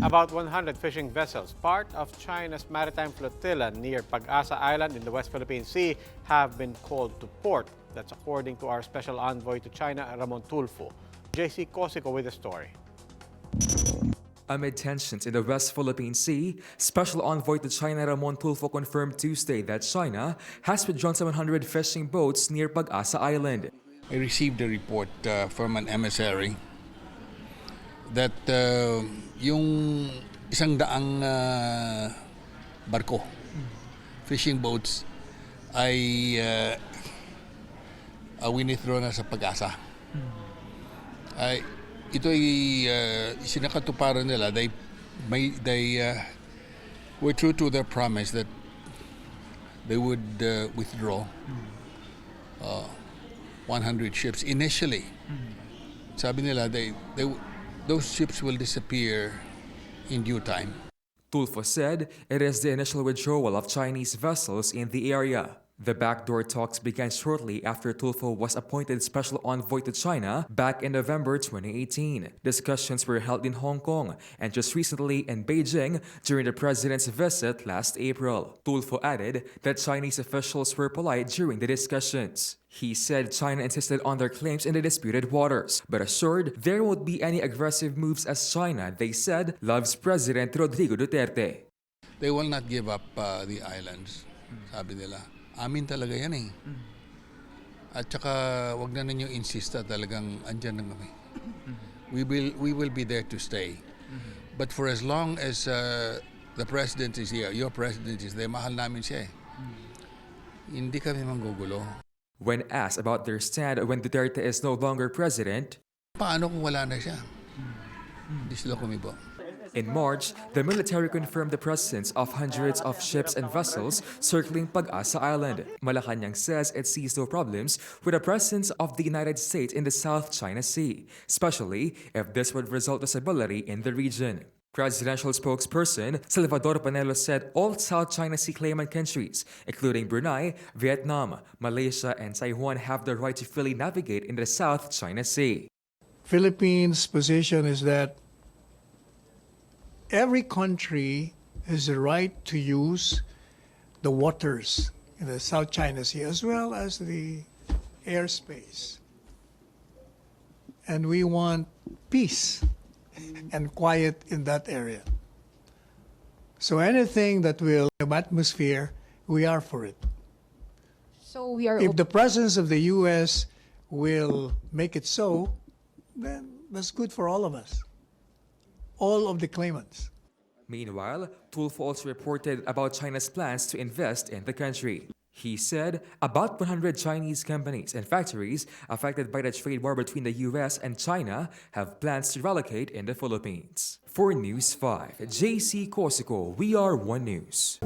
About 100 fishing vessels, part of China's maritime flotilla near Pag-asa Island in the West Philippine Sea, have been called to port. That's according to our Special Envoy to China Ramon Tulfo. JC Cosico with the story. Amid tensions in the West Philippine Sea, Special Envoy to China Ramon Tulfo confirmed Tuesday that China has withdrawn 700 fishing boats near Pag-asa Island. I received a report from an emissary that yung 100 barko, fishing boats, ay winithdraw na sa Pag-asa. Ito ay sinakatuparan nila. They were true to their promise that they would withdraw 100 ships initially. Sabi nila, those ships will disappear in due time. Tulfo said it is the initial withdrawal of Chinese vessels in the area. The backdoor talks began shortly after Tulfo was appointed Special Envoy to China back in November 2018. Discussions were held in Hong Kong and just recently in Beijing during the president's visit last April. Tulfo added that Chinese officials were polite during the discussions. He said China insisted on their claims in the disputed waters, but assured there won't be any aggressive moves as China, they said, loves President Rodrigo Duterte. They will not give up the islands, sabi nila. Amin talaga yan eh. At saka wag na ninyo insista, talagang andyan na kami. We will be there to stay. But for as long as the president is here, your president is there, mahal namin siya eh. Hindi kami manggugulo. When asked about their stand when Duterte is no longer president, Paano kung wala na siya? Hindi sila kumibo. in March, the military confirmed the presence of hundreds of ships and vessels circling Pag-asa Island. Malacanang says it sees no problems with the presence of the United States in the South China Sea, especially if this would result in stability in the region. Presidential spokesperson Salvador Panelo said all South China Sea claimant countries, including Brunei, Vietnam, Malaysia, and Taiwan, have the right to freely navigate in the South China Sea. Philippines' position is that every country has the right to use the waters in the South China Sea as well as the airspace. And we want peace and quiet in that area. So anything that will have atmosphere, we are for it. So we are If the presence of the U.S. will make it so, then that's good for all of us. All of the claimants. Meanwhile, Tulfo also reported about China's plans to invest in the country. He said about 100 Chinese companies and factories affected by the trade war between the U.S. and China have plans to relocate in the Philippines. For News 5, JC Cosico, We Are One News.